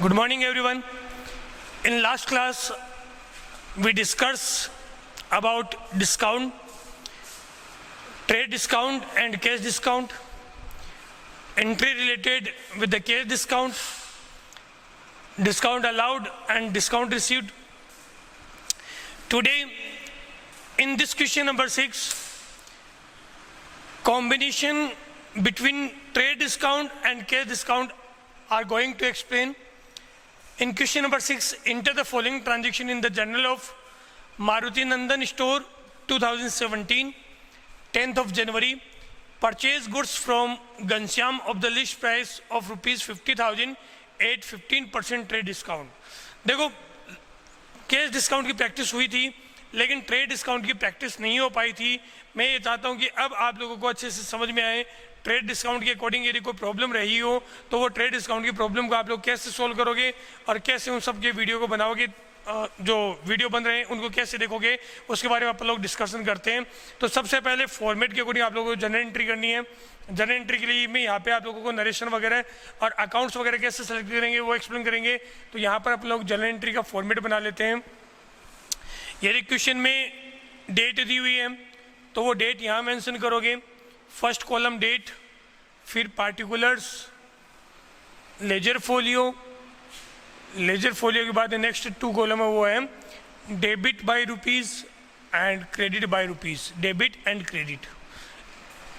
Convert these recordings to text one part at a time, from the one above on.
Good morning everyone. In last class we discussed about discount, trade discount and cash discount, entry related with the cash discount, discount allowed and discount received. Today in this question number 6, combination between trade discount and cash discount are going to explain. In question number 6, enter the following transaction in the journal of Maruti Nandan store 2017, 10th of January. Purchase goods from Ghanshyam of the list price of rupees 50,000 at 15% trade discount. देखो cash discount की practice हुई थी लेकिन trade discount की practice नहीं हो पाई थी. मैं ये चाहता हूँ कि अब आप लोगों को अच्छे से समझ में आए. ट्रेड डिस्काउंट के अकॉर्डिंग यदि कोई प्रॉब्लम रही हो तो वो ट्रेड डिस्काउंट की प्रॉब्लम को आप लोग कैसे सोल्व करोगे और कैसे उन सब के वीडियो को बनाओगे, जो वीडियो बन रहे हैं उनको कैसे देखोगे, उसके बारे में आप लोग डिस्कशन करते हैं. तो सबसे पहले फॉर्मेट के अकॉर्डिंग आप लोगों को जनरल एंट्री करनी है. जनरल एंट्री के लिए मैं यहाँ पे आप लोगों को नरेशन वगैरह और अकाउंट्स वगैरह कैसे सेलेक्ट करेंगे वो एक्सप्लेन करेंगे. तो यहाँ पर आप लोग जनरल एंट्री का फॉर्मेट बना लेते हैं. यदि क्वेश्चन में डेट दी हुई है तो वो डेट यहाँ मेंशन करोगे. फर्स्ट कॉलम डेट, फिर particulars, ledger folio. Ledger folio के बाद नेक्स्ट 2 कॉलम है वो है debit bye rupees and credit by rupees. Debit and credit,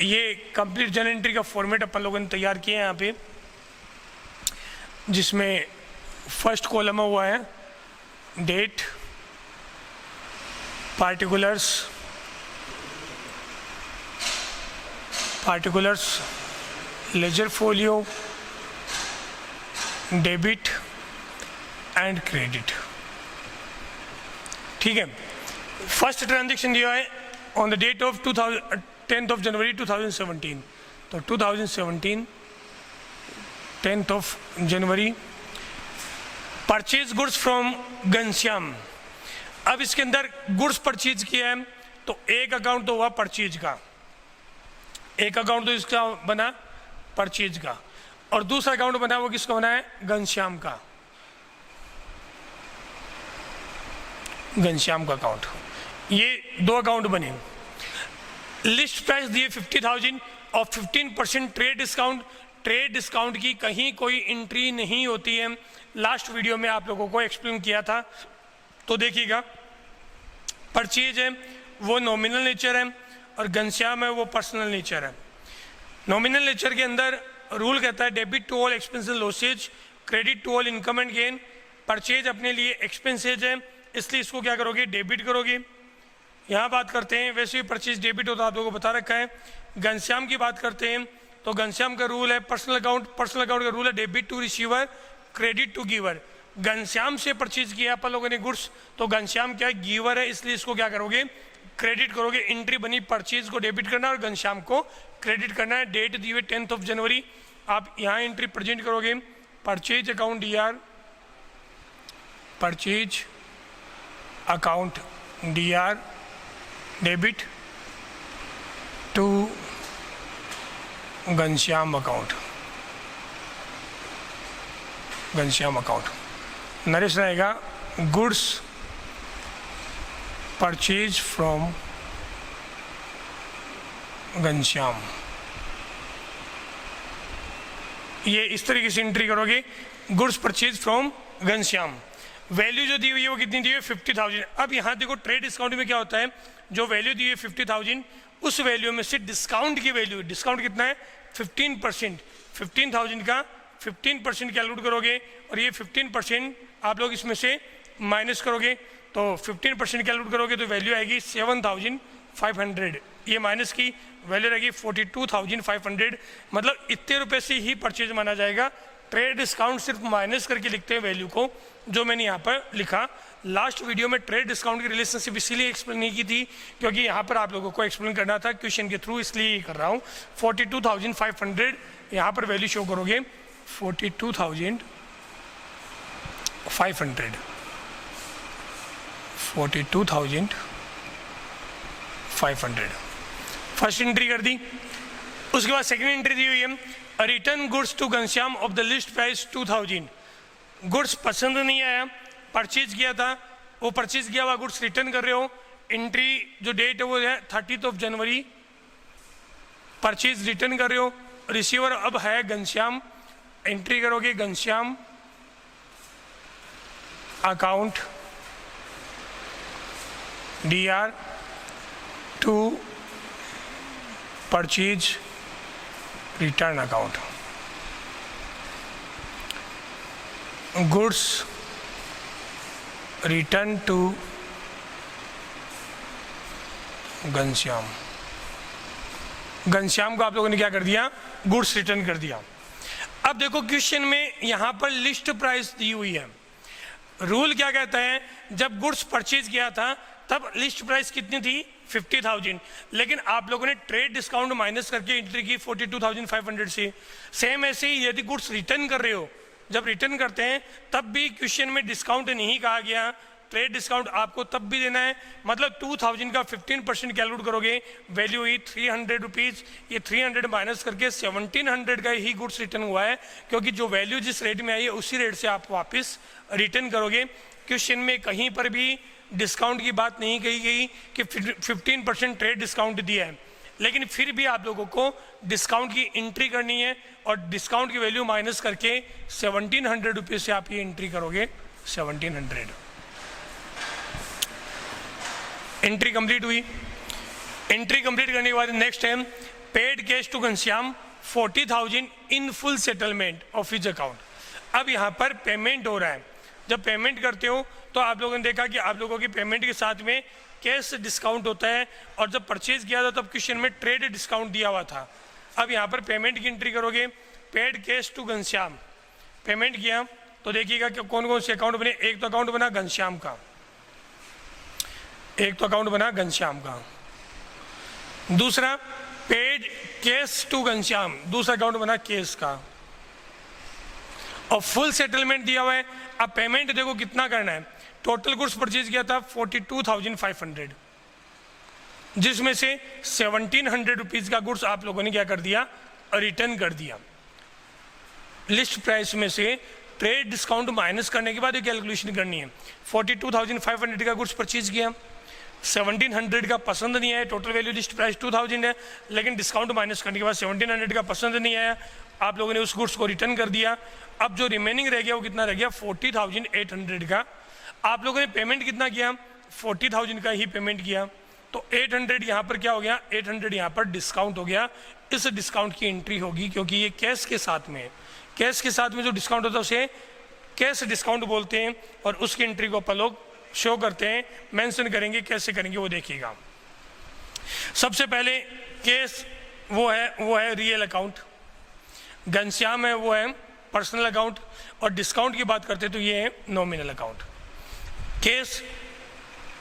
ये कंप्लीट जनरल एंट्री का फॉर्मेट अपन लोगों ने तैयार किया है यहाँ पे, जिसमें फर्स्ट कॉलम है वो है date, particulars, ledger folio, debit and credit. ठीक है. फर्स्ट ट्रांजेक्शन दिया है on the date of 10th of January 2017. तो 2017 10th of January purchase goods from Ghanshyam. अब इसके अंदर गुड्स परचेज किया है तो एक अकाउंट तो हुआ परचेज का, एक अकाउंट तो इसका बना परचेज का, और दूसरा अकाउंट बना वो किसका बना है, घनश्याम का. घनश्याम का अकाउंट, ये 2 अकाउंट बने. लिस्ट प्राइस दिए 50,000 और 15% ट्रेड डिस्काउंट. ट्रेड डिस्काउंट की कहीं कोई एंट्री नहीं होती है. लास्ट वीडियो में आप लोगों को एक्सप्लेन किया था तो देखिएगा. परचेज है वो नॉमिनल नेचर है और घनश्याम है वो पर्सनल नेचर है. नॉमिनल नेचर के अंदर रूल कहता है debit to all expenses losses, credit to all income and gain. Purchase अपने लिए एक्सपेंसेज है इसलिए इसको क्या करोगे, डेबिट करोगे. यहाँ बात करते हैं, वैसे भी परचेज डेबिट होता है आप लोगों को बता रखा है. घनश्याम की बात करते हैं तो घनश्याम का रूल है पर्सनल अकाउंट. पर्सनल अकाउंट का रूल है debit to receiver, credit to giver. Ghanshyam से परचेज किया अपन लोगों ने गुड्स तो घनश्याम क्या है, गिवर है, इसलिए इसको क्या करोगे, क्रेडिट करोगे. एंट्री बनी परचेज को डेबिट करना और घनश्याम को क्रेडिट करना है. डेट दी हुई 10th of January. आप यहाँ एंट्री प्रेजेंट करोगे purchase account DR, purchase account DR, debit to Ghanshyam account, Ghanshyam account. नरेश रहेगा गुड्स परचेज फ्रॉम घनश्याम. ये इस तरीके से एंट्री करोगे goods purchase from Ghanshyam. Value जो दी हुई है वो कितनी दी हुई है, 50,000. अब यहाँ देखो ट्रेड डिस्काउंट में क्या होता है, जो वैल्यू दी है 50,000 उस वैल्यू में से डिस्काउंट की वैल्यू, डिस्काउंट कितना है 15%. 15,000 का 15% कैलकुलेट करोगे और ये 15% आप लोग इसमें से माइनस करोगे तो 15% कैलकुलेट करोगे तो वैल्यू आएगी 7,500. ये माइनस की वैल्यू रहेगी 42,500. मतलब इतने रुपए से ही परचेज माना जाएगा. ट्रेड डिस्काउंट सिर्फ माइनस करके लिखते हैं वैल्यू को, जो मैंने यहाँ पर लिखा. लास्ट वीडियो में ट्रेड डिस्काउंट की रिलेशनशिप इसलिए एक्सप्लेन नहीं की थी क्योंकि यहाँ पर आप लोगों को एक्सप्लेन करना था क्वेश्चन के थ्रू, इसलिए कर रहा हूँ. 42,500 यहाँ पर वैल्यू शो करोगे 42,500. 42,500 फर्स्ट एंट्री कर दी. उसके बाद सेकंड एंट्री दी हुई है return goods to Ghanshyam of the list price 2000. गुड्स पसंद नहीं आया, परचेज किया था, वो परचेज किया हुआ गुड्स रिटर्न कर रहे हो, एंट्री जो डेट है वो है 30 जनवरी, परचेज रिटर्न कर रहे हो, रिसीवर अब है घनश्याम, एंट्री करोगे Ghanshyam account DR to purchase return account, goods return to Ghanshyam. Ghanshyam को आप लोगों ने क्या कर दिया, गुड्स रिटर्न कर दिया। अब देखो क्वेश्चन में यहां पर लिस्ट प्राइस दी हुई है। रूल क्या कहता है, जब गुड्स परचेज किया था तब लिस्ट प्राइस कितनी थी 50,000, लेकिन आप लोगों ने ट्रेड डिस्काउंट माइनस करके एंट्री की 42,500 से। सेम ऐसे ही यदि गुड्स रिटर्न कर रहे हो, जब रिटर्न करते हैं तब भी क्वेश्चन में डिस्काउंट नहीं कहा गया, ट्रेड डिस्काउंट आपको तब भी देना है, मतलब 2000 का 15% कैलकुलेट करोगे, वैल्यू हुई 300 रुपीज़। ये 300 माइनस करके 1700 का ही गुड्स रिटर्न हुआ है, क्योंकि जो वैल्यू जिस रेट में आई है उसी रेट से आप वापस रिटर्न करोगे। क्वेश्चन में कहीं पर भी डिस्काउंट की बात नहीं कही गई कि 15% ट्रेड डिस्काउंट दिया है, लेकिन फिर भी आप लोगों को डिस्काउंट की एंट्री करनी है और डिस्काउंट की वैल्यू माइनस करके 1700 रुपये से आप ये एंट्री करोगे। 1700 एंट्री कंप्लीट हुई। एंट्री कंप्लीट करने के बाद नेक्स्ट है paid cash to Ghanshyam 40,000 in full settlement of his account. अब यहाँ पर पेमेंट हो रहा है। जब पेमेंट करते हो तो आप लोगों ने देखा कि आप लोगों की पेमेंट के साथ में कैश डिस्काउंट होता है, और जब परचेज किया था तब क्वेश्चन में ट्रेड डिस्काउंट दिया हुआ था। अब यहाँ पर पेमेंट की एंट्री करोगे, paid cash to Ghanshyam, payment किया तो देखिएगा कि कौन कौन से अकाउंट बने। एक तो अकाउंट बना घनश्याम का, एक तो अकाउंट बना घनश्याम का, दूसरा पेड कैश टू घनश्याम, दूसरा अकाउंट बना केस का, और फुल सेटलमेंट दिया हुआ है। अब पेमेंट देखो कितना करना है, टोटल गुड्स परचेज किया था 42,500, जिसमें से 1700 रुपीज का गुड्स आप लोगों ने क्या कर दिया, रिटर्न कर दिया। लिस्ट प्राइस में से ट्रेड डिस्काउंट माइनस करने के बाद ये कैलकुलेशन करनी है। 42,500 का गुड्स परचेज किया, 1700 का पसंद नहीं आया, टोटल वैल्यू लिस्ट प्राइस 2000 है, लेकिन डिस्काउंट माइनस करने के बाद 1700 का पसंद नहीं आया, आप लोगों ने उस गुड्स को रिटर्न कर दिया। अब जो रिमेनिंग रह गया वो कितना रह गया, 40,800 का। आप लोगों ने पेमेंट कितना किया, 40,000 का ही पेमेंट किया, तो 800 यहाँ पर क्या हो गया, 800 यहाँ पर डिस्काउंट हो गया। इस डिस्काउंट की एंट्री होगी, क्योंकि ये कैश के साथ में, कैश के साथ में जो डिस्काउंट होता है उसे कैश डिस्काउंट बोलते हैं, और उसकी एंट्री को अपन लोग शो करते हैं, मेंशन करेंगे, कैसे करेंगे वो देखिएगा। सबसे पहले केस वो है रियल अकाउंट, घनश्याम है वो है पर्सनल अकाउंट, और डिस्काउंट की बात करते तो ये है nominal account. Cash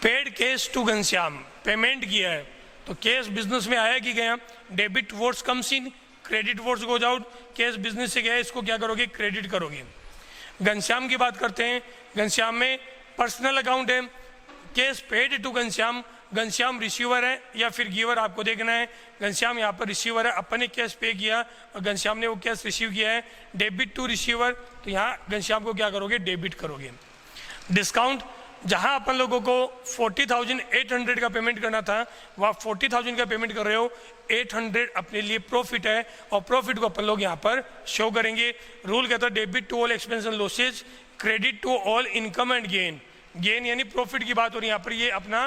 paid cash to Ghanshyam, payment किया है, तो केस बिजनेस में आया कि गया, debit words comes in, credit words goes out. Cash business से गया, इसको क्या करोगे, क्रेडिट करोगे। घनश्याम की बात करते हैं, घनश्याम में पर्सनल अकाउंट है, cash paid to Ghanshyam, Ghanshyam receiver है या फिर गिवर आपको देखना है। घनश्याम यहाँ पर रिसीवर है, अपन ने कैश पे किया और घनश्याम ने वो कैश रिसीव किया है। डेबिट टू रिसीवर, तो यहाँ घनश्याम को क्या करोगे, डेबिट करोगे। डिस्काउंट, जहाँ अपन लोगों को 40,800 का पेमेंट करना था, वहाँ 40,000 का पेमेंट कर रहे हो, 800 अपने लिए प्रॉफिट है, और प्रॉफिट को अपन लोग यहाँ पर शो करेंगे। रूल कहता है debit to all expense and losses, credit to all income and gain. Gain यानी प्रॉफिट की बात हो रही है, यहाँ पर ये अपना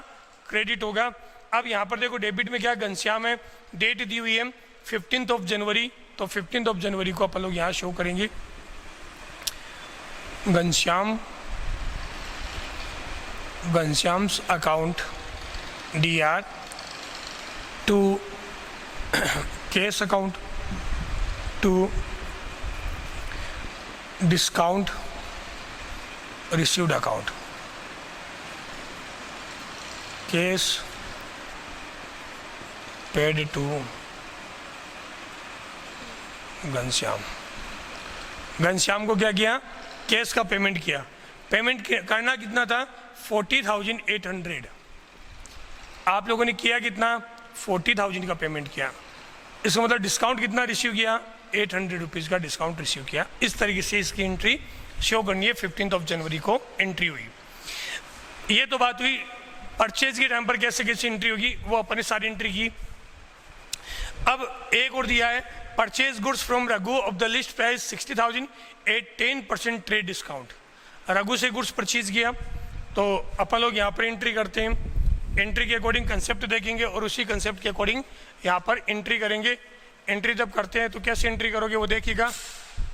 क्रेडिट होगा। अब यहाँ पर देखो डेबिट में क्या घनश्याम है, डेट दी हुई है 15 जनवरी, तो 15 जनवरी को अपन लोग यहाँ शो करेंगे Ghanshyam's account DR to cash account to discount received account. Cash paid to Ghanshyam, Ghanshyam को क्या किया, केस का पेमेंट किया। पेमेंट करना कितना था, 40,800। आप लोगों ने किया कितना, 40,000 का पेमेंट किया। इसका मतलब डिस्काउंट कितना रिसीव किया, 800 रुपीज़ का डिस्काउंट रिसीव किया। इस तरीके से इसकी एंट्री शो करनी है। 15 जनवरी को एंट्री हुई। ये तो बात हुई परचेज के टाइम पर कैसे कैसे एंट्री होगी, वो अपने सारी एंट्री की। अब एक और दिया है, purchase goods from Raghu of the list price 60,000 at 10% trade discount. Raghu से गुड्स परचेज किया तो अपन लोग यहाँ पर एंट्री करते हैं। एंट्री के अकॉर्डिंग कंसेप्ट देखेंगे और उसी कंसेप्ट के अकॉर्डिंग यहाँ पर एंट्री करेंगे। एंट्री जब करते हैं तो कैसे एंट्री करोगे वो देखिएगा,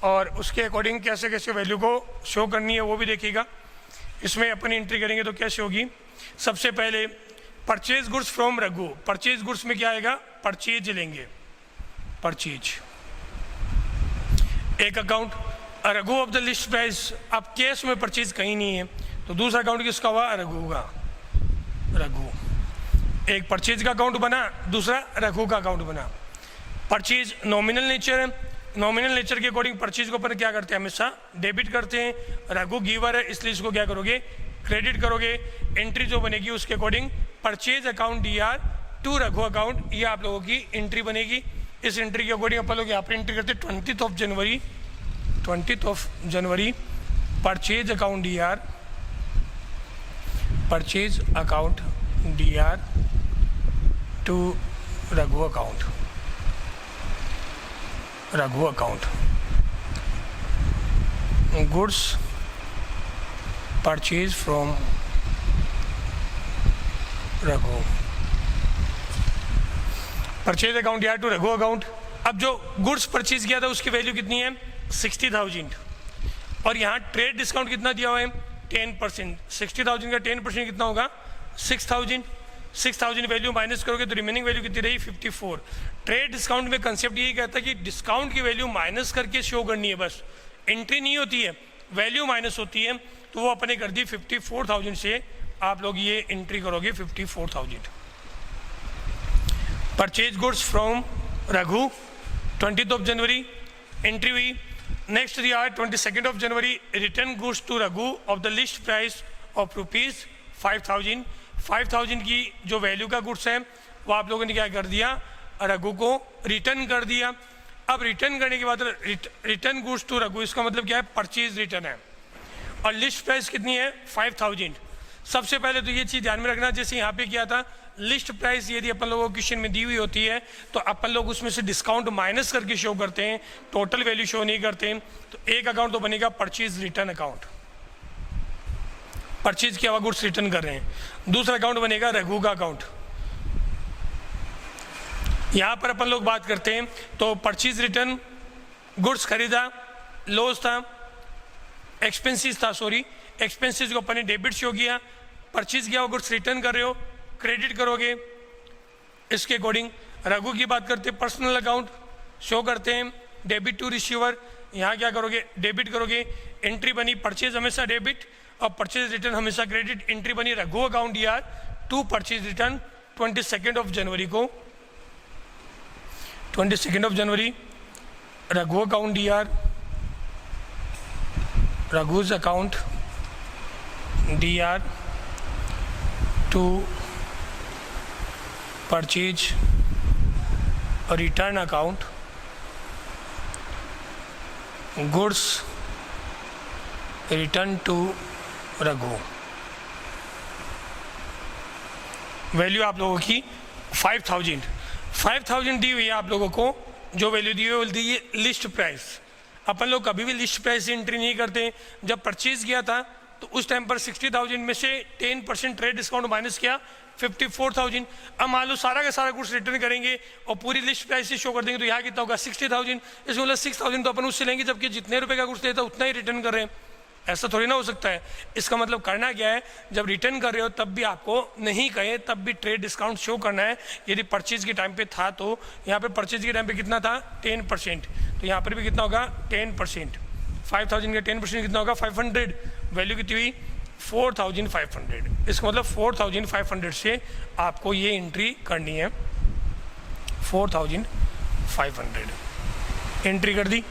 और उसके अकॉर्डिंग कैसे कैसे वैल्यू को शो करनी है वो भी देखिएगा। इसमें अपन एंट्री करेंगे तो कैसे होगी। सबसे पहले purchase goods from Raghu, purchase goods में क्या आएगा, परचेज लेंगे, परचेज एक account. Raghu of the list price, अब कैश में परचेज कहीं नहीं है तो दूसरा अकाउंट किसका हुआ, रघु का। रघु एक परचेज का अकाउंट बना, दूसरा रघु का अकाउंट बना। परचेज नॉमिनल नेचर है, नॉमिनल नेचर के अकॉर्डिंग परचेज को अपन क्या करते हैं, हमेशा डेबिट करते हैं। रघु गिवर है इसलिए इसको क्या करोगे, क्रेडिट करोगे। एंट्री जो बनेगी उसके according purchase account DR to Raghu account, ये आप लोगों की एंट्री बनेगी। इस एंट्री के अकॉर्डिंग अपन लोग यहाँ पर एंट्री करते हैं 20th जनवरी purchase account DR, purchase account DR to Raghu account, Raghu account. Goods purchase from Raghu, purchase account DR to Raghu account. अब जो गुड्स परचेज किया था उसकी वैल्यू कितनी है, 60,000, और यहाँ ट्रेड डिस्काउंट कितना दिया हुआ है, 10%। 60,000 का 10% कितना होगा, 6,000। 6,000 वैल्यू माइनस करोगे तो रिमेनिंग वैल्यू कितनी रही, 54। ट्रेड डिस्काउंट में कंसेप्ट यही कहता है कि डिस्काउंट की वैल्यू माइनस करके शो करनी है, बस एंट्री नहीं होती है, वैल्यू माइनस होती है। तो वो अपने कर दी 54,000 से आप लोग ये एंट्री करोगे 54,000। Purchase goods from Raghu 20th जनवरी एंट्री हुई। नेक्स्ट दिया है 22nd जनवरी, return goods to Raghu of the list price of ₹5,000। 5,000 की जो वैल्यू का गुड्स है वो आप लोगों ने क्या कर दिया, रघु को रिटर्न कर दिया। अब रिटर्न करने के बाद रिटर्न गुड्स टू रघु, इसका मतलब क्या है, परचेज रिटर्न है, और लिस्ट प्राइस कितनी है, 5,000। सबसे पहले तो ये चीज़ ध्यान में रखना, जैसे यहाँ पे किया था, लिस्ट प्राइस यदि अपन लोगों को क्वेश्चन में दी हुई होती है तो अपन लोग उसमें से डिस्काउंट माइनस करके शो करते हैं, टोटल वैल्यू शो नहीं करते हैं। तो एक अकाउंट तो बनेगा परचेज रिटर्न अकाउंट, परचेज किया हुआ गुड्स रिटर्न कर रहे हैं। दूसरा अकाउंट बनेगा रघु का अकाउंट। यहाँ पर अपन लोग बात करते हैं तो परचेज रिटर्न, गुड्स खरीदा, लॉस था, एक्सपेंसिस था, सॉरी एक्सपेंसिस को अपन ने डेबिट शो किया। परचेज किया हुआ गुड्स रिटर्न कर रहे हो, क्रेडिट करोगे। इसके अकॉर्डिंग रघु की बात करते हैं, पर्सनल अकाउंट शो करते हैं, डेबिट टू रिसीवर, यहाँ क्या करोगे, डेबिट करोगे। एंट्री बनी परचेज हमेशा डेबिट और परचेज रिटर्न हमेशा क्रेडिट। एंट्री बनी Raghu account DR to purchase return 22nd जनवरी को, 22nd जनवरी Raghu account DR, Raghu's account DR to purchase return account goods return to Raghu. Value आप लोगों की 5,000 दी हुई है आप लोगों को। जो वैल्यू दी हुई दी है लिस्ट प्राइस। अपन लोग कभी भी लिस्ट प्राइस से एंट्री नहीं करते। जब परचेज किया था तो उस टाइम पर 60,000 में से 10% ट्रेड डिस्काउंट माइनस किया 54,000। अब मान लो सारा का सारा गुड्स रिटर्न करेंगे और पूरी लिस्ट प्राइस से शो कर देंगे तो यहाँ कितना होगा 60,000। इसमें मतलब 6,000 तो अपन उससे लेंगे, जबकि जितने रुपए का गुड्स देता है उतना ही रिटर्न कर रहे हैं। ऐसा थोड़ी ना हो सकता है। इसका मतलब करना क्या है, जब रिटर्न कर रहे हो तब भी आपको नहीं कहे तब भी ट्रेड डिस्काउंट शो करना है। यदि परचेज के टाइम पे था तो यहाँ पे परचेज के टाइम पे कितना था 10%, तो यहाँ पर भी कितना होगा 10%। 5,000 का 10% कितना होगा 500। वैल्यू कितनी हुई 4,500। इसका मतलब 4,500 से आपको ये एंट्री करनी है। 4,500 एंट्री कर दी।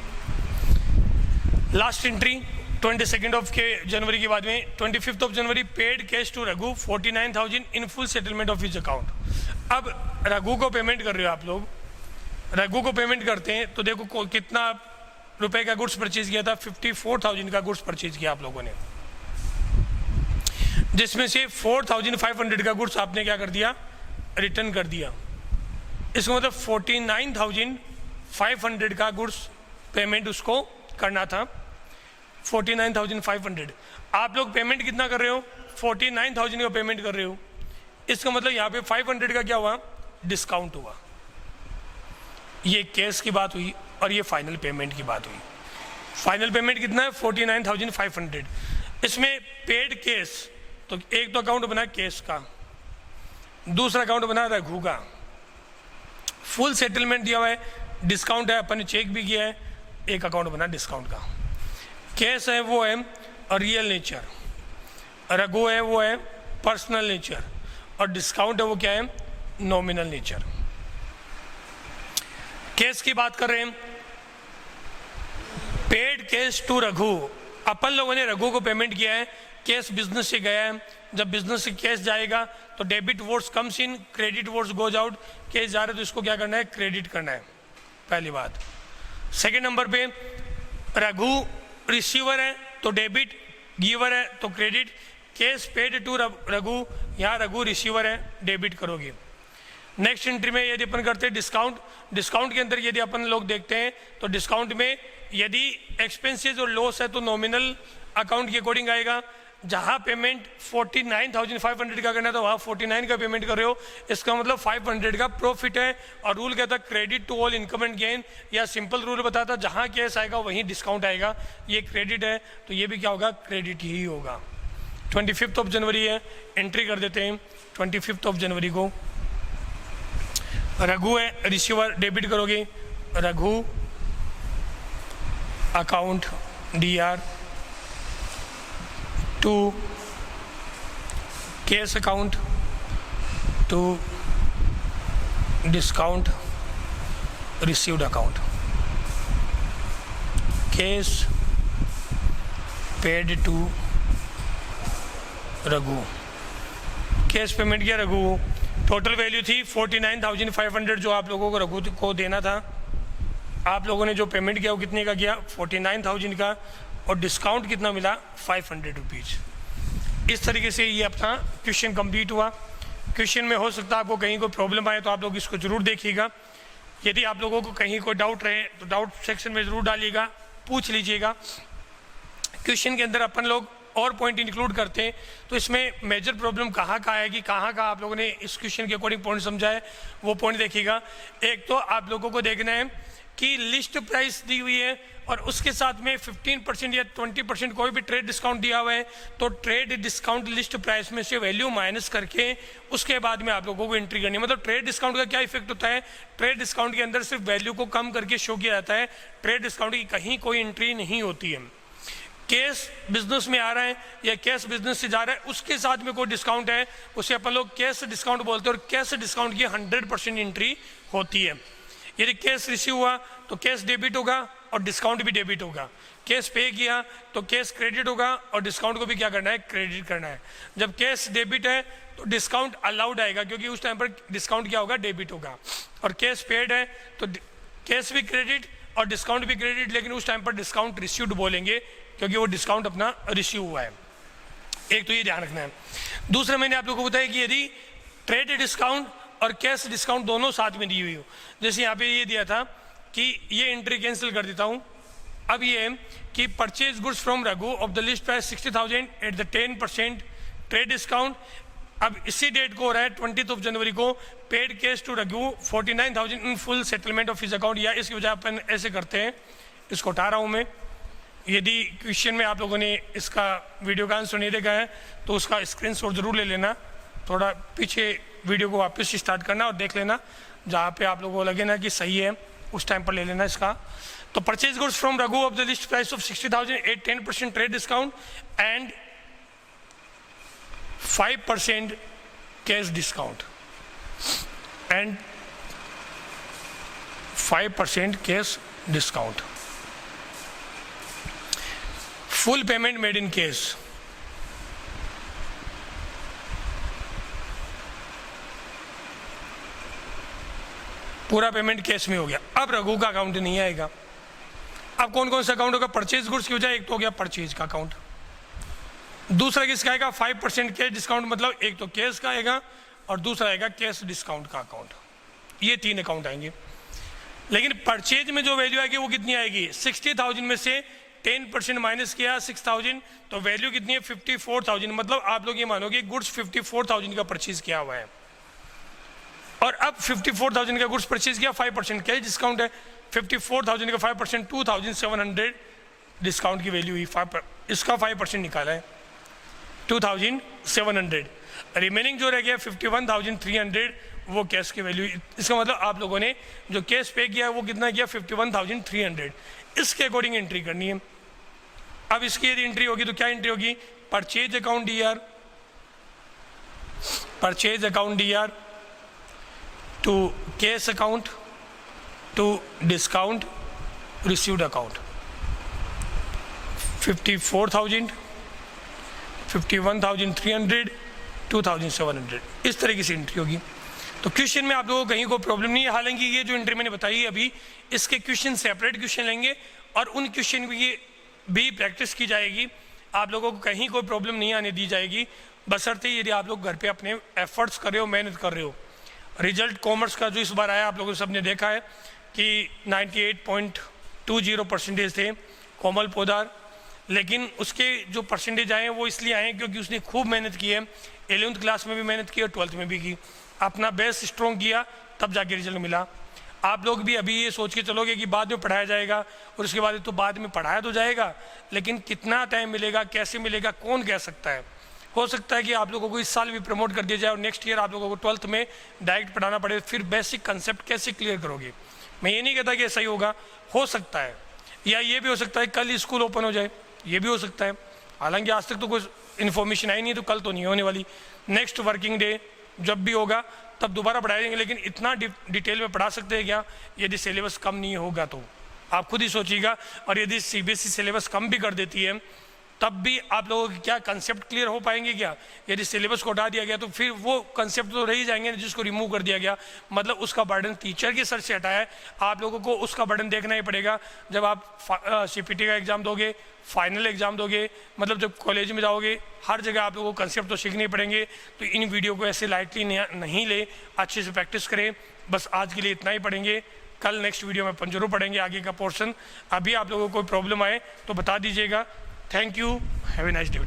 लास्ट एंट्री 22nd जनवरी के बाद में 25th जनवरी paid cash to Raghu 49,000 in full settlement of his account. अब रघु को पेमेंट कर रहे हो आप लोग रघु को पेमेंट करते हैं तो देखो कितना रुपए का गुड्स परचेज किया था, 54,000 का गुड्स परचेज किया आप लोगों ने, जिसमें से 4,500 का गुड्स आपने क्या कर दिया, रिटर्न कर दिया। इसका मतलब 49,500 का गुड्स पेमेंट उसको करना था, 49,500। आप लोग पेमेंट कितना कर रहे हो, 49,000 का पेमेंट कर रहे हो। इसका मतलब यहाँ पे 500 का क्या हुआ, डिस्काउंट हुआ। ये केस की बात हुई और ये फाइनल पेमेंट की बात हुई। फाइनल पेमेंट कितना है, 49,500। इसमें पेड केस, तो एक तो अकाउंट बना केस का, दूसरा अकाउंट बना रघु का। फुल सेटलमेंट दिया हुआ है, डिस्काउंट है, अपन ने चेक भी किया है, एक अकाउंट बना डिस्काउंट का। केस है वो है रियल नेचर, रघु है वो है पर्सनल नेचर, और डिस्काउंट है वो क्या है, नॉमिनल नेचर। केस की बात कर रहे हैं, पेड केस टू रघु, अपन लोगों ने रघु को पेमेंट किया है, केस बिजनेस से गया है। जब बिजनेस से केस जाएगा तो debit votes comes in, credit votes goes out. Case जा रहे तो इसको क्या करना है, क्रेडिट करना है, पहली बात। सेकेंड नंबर पे रघु रिसीवर है तो डेबिट, गिवर है तो credit. Cash paid to Raghu, यहाँ रघु रिसीवर है, डेबिट करोगे। नेक्स्ट एंट्री में यदि अपन करते हैं डिस्काउंट, डिस्काउंट के अंदर यदि अपन लोग देखते हैं तो डिस्काउंट में यदि एक्सपेंसेस और लॉस है तो नॉमिनल अकाउंट के अकॉर्डिंग आएगा। जहाँ पेमेंट 49,500 का करना है तो वहाँ 49 का पेमेंट कर रहे हो, इसका मतलब 500 का प्रॉफिट है। और रूल कहता है credit to all income and gain, या सिंपल रूल बताता जहाँ केस आएगा वहीं डिस्काउंट आएगा। ये क्रेडिट है तो ये भी क्या होगा, क्रेडिट ही होगा। 25 जनवरी है, एंट्री कर देते हैं 25 जनवरी को। रघु है रिसीवर, डेबिट करोगे, Raghu account DR to cash account to discount received account. Cash paid to Raghu, cash payment किया रघु, टोटल वैल्यू थी 49,500 जो आप लोगों को रघु को देना था। आप लोगों ने जो पेमेंट किया वो कितने का किया, 49,000 का, और डिस्काउंट कितना मिला, 500 रुपीज़। इस तरीके से ये अपना क्वेश्चन कंप्लीट हुआ। क्वेश्चन में हो सकता है आपको कहीं कोई प्रॉब्लम आए तो आप लोग इसको ज़रूर देखिएगा। यदि आप लोगों को कहीं कोई डाउट रहे तो डाउट सेक्शन में ज़रूर डालिएगा, पूछ लीजिएगा। क्वेश्चन के अंदर अपन लोग और पॉइंट इंक्लूड करते हैं तो इसमें मेजर प्रॉब्लम कहाँ का आएगी, कहाँ का आप लोगों ने इस क्वेश्चन के अकॉर्डिंग पॉइंट समझा है वो पॉइंट देखिएगा। एक तो आप लोगों को देखना है कि लिस्ट प्राइस दी हुई है और उसके साथ में 15% या 20% कोई भी ट्रेड डिस्काउंट दिया हुआ है, तो ट्रेड डिस्काउंट लिस्ट प्राइस में से वैल्यू माइनस करके उसके बाद में आप लोगों को एंट्री करनी है। मतलब ट्रेड डिस्काउंट का क्या इफेक्ट होता है, ट्रेड डिस्काउंट के अंदर सिर्फ वैल्यू को कम करके शो किया जाता है, ट्रेड डिस्काउंट की कहीं कोई एंट्री नहीं होती है। केस बिजनेस में आ रहा है या केस बिजनेस से जा रहा है उसके साथ में कोई डिस्काउंट है उसे अपन लोग केस डिस्काउंट बोलते हैं, और केस डिस्काउंट की 100% एंट्री होती है। यदि केस रिसीव हुआ तो केस डेबिट होगा और डिस्काउंट भी डेबिट होगा। केस पे किया तो केस क्रेडिट होगा और डिस्काउंट को भी क्या करना है, क्रेडिट करना है। जब केस डेबिट है तो डिस्काउंट अलाउड आएगा क्योंकि उस टाइम पर डिस्काउंट क्या होगा, डेबिट होगा। और केस पेड है तो केस भी क्रेडिट और डिस्काउंट भी क्रेडिट, लेकिन उस टाइम पर डिस्काउंट रिसीव्ड बोलेंगे क्योंकि वो डिस्काउंट अपना रिसीव हुआ है। एक तो ये ध्यान रखना है। दूसरा मैंने आप लोगों को बताया कि यदि ट्रेड डिस्काउंट और कैश डिस्काउंट दोनों साथ में दी हुई हो, जैसे यहाँ पे ये दिया था कि ये एंट्री कैंसिल कर देता हूँ। अब ये है कि purchase goods from Raghu of the list price 60,000 at the 10% trade discount. अब इसी डेट को हो रहा है 20 जनवरी को, paid cash to Raghu 49,000 in full settlement of his account, या इसकी वजह अपन ऐसे करते हैं, इसको हटा रहा हूँ मैं। यदि क्वेश्चन में आप लोगों ने इसका वीडियो का आंसर नहीं देखा है तो उसका स्क्रीनशॉट जरूर ले लेना, थोड़ा पीछे वीडियो को वापस स्टार्ट करना और देख लेना, जहाँ पे आप लोगों को लगे ना कि सही है उस टाइम पर ले लेना इसका। तो purchase goods from Raghu of the list price of 60,000 at 10% trade discount and 5% cash discount and 5% cash discount. Full payment made in cash. पूरा पेमेंट कैश में हो गया। अब रघु का अकाउंट नहीं आएगा। अब कौन कौन सा अकाउंट होगा? परचेज गुड्स की वजह एक तो हो गया परचेज का अकाउंट, दूसरा किसका आएगा? 5% कैश डिस्काउंट, मतलब एक तो कैश का आएगा और दूसरा आएगा कैश डिस्काउंट का अकाउंट। ये 3 अकाउंट आएंगे। लेकिन परचेज में जो वैल्यू आएगी वो कितनी आएगी? 60,000 में से 10% माइनस किया 6,000, तो वैल्यू कितनी है? 54,000। मतलब आप लोग ये मानोगे गुड्स 54,000 का परचेज किया हुआ है। और अब 54,000 का गुड्स परचेज किया, 5% कैश डिस्काउंट है, 54,000 का 5% 2,700 डिस्काउंट की वैल्यू हुई। इसका 5% निकाला है 2,700। रिमेनिंग जो रह गया 51,300 वो कैश की वैल्यू। इसका मतलब आप लोगों ने जो कैश पे किया वो कितना किया? 51,300। इसके अकॉर्डिंग एंट्री करनी है। अब इसकी यदि एंट्री होगी तो क्या एंट्री होगी? Purchase account DR, purchase account DR to cash account to discount received account. 54,000, 51,300, 2,700, इस तरीके से एंट्री होगी। तो क्वेश्चन में आप लोगों को कहीं कोई प्रॉब्लम नहीं है। हालांकि ये जो एंट्री मैंने बताई अभी, इसके क्वेश्चन सेपरेट क्वेश्चन लेंगे और उन क्वेश्चन की भी प्रैक्टिस की जाएगी। आप लोगों को कहीं कोई प्रॉब्लम नहीं आने दी जाएगी, बशर्ते यदि आप लोग घर पे अपने एफर्ट्स कर रहे हो, मेहनत कर रहे हो। रिजल्ट कॉमर्स का जो इस बार आया आप लोगों ने सबने देखा है कि 98.20% थे कोमल पोदार, लेकिन उसके जो परसेंटेज आए हैं वो इसलिए आए हैं क्योंकि उसने खूब मेहनत की है। 11th क्लास में भी मेहनत की और 12th में भी की, अपना बेस्ट स्ट्रॉन्ग किया, तब जाके रिजल्ट मिला। आप लोग भी अभी ये सोच के चलोगे कि बाद में पढ़ाया जाएगा और उसके बाद तो बाद में पढ़ाया तो जाएगा, लेकिन कितना टाइम मिलेगा, कैसे मिलेगा, कौन कह सकता है। हो सकता है कि आप लोगों को इस साल भी प्रमोट कर दिया जाए और नेक्स्ट ईयर आप लोगों को 12th में डायरेक्ट पढ़ाना पड़े, फिर बेसिक कंसेप्ट कैसे क्लियर करोगे। मैं ये नहीं कहता कि ऐसा ही होगा, हो सकता है, या ये भी हो सकता है कल स्कूल ओपन हो जाए, ये भी हो सकता है। हालांकि आज तक तो कोई इन्फॉर्मेशन आई नहीं, तो कल तो नहीं होने वाली। नेक्स्ट वर्किंग डे जब भी होगा तब दोबारा पढ़ाएंगे, लेकिन इतना डिटेल में पढ़ा सकते हैं क्या यदि सिलेबस कम नहीं होगा? तो आप खुद ही सोचिएगा। और यदि सीबीएसई सिलेबस कम भी कर देती है तब भी आप लोगों के क्या कंसेप्ट क्लियर हो पाएंगे क्या? यदि सिलेबस को हटा दिया गया तो फिर वो कंसेप्ट तो रह ही जाएंगे जिसको रिमूव कर दिया गया, मतलब उसका बर्डन टीचर के सर से हटाया है। आप लोगों को उसका बर्डन देखना ही पड़ेगा जब आप सीपीटी का एग्ज़ाम दोगे, फाइनल एग्ज़ाम दोगे, मतलब जब कॉलेज में जाओगे, हर जगह आप लोगों को कंसेप्ट तो सीखने पड़ेंगे। तो इन वीडियो को ऐसे लाइटली नहीं ले, अच्छे से प्रैक्टिस करें। बस आज के लिए इतना ही पढ़ेंगे, कल नेक्स्ट वीडियो में जरूर पढ़ेंगे आगे का पोर्शन। अभी आप लोगों को कोई प्रॉब्लम आए तो बता दीजिएगा। Thank you. Have a nice day.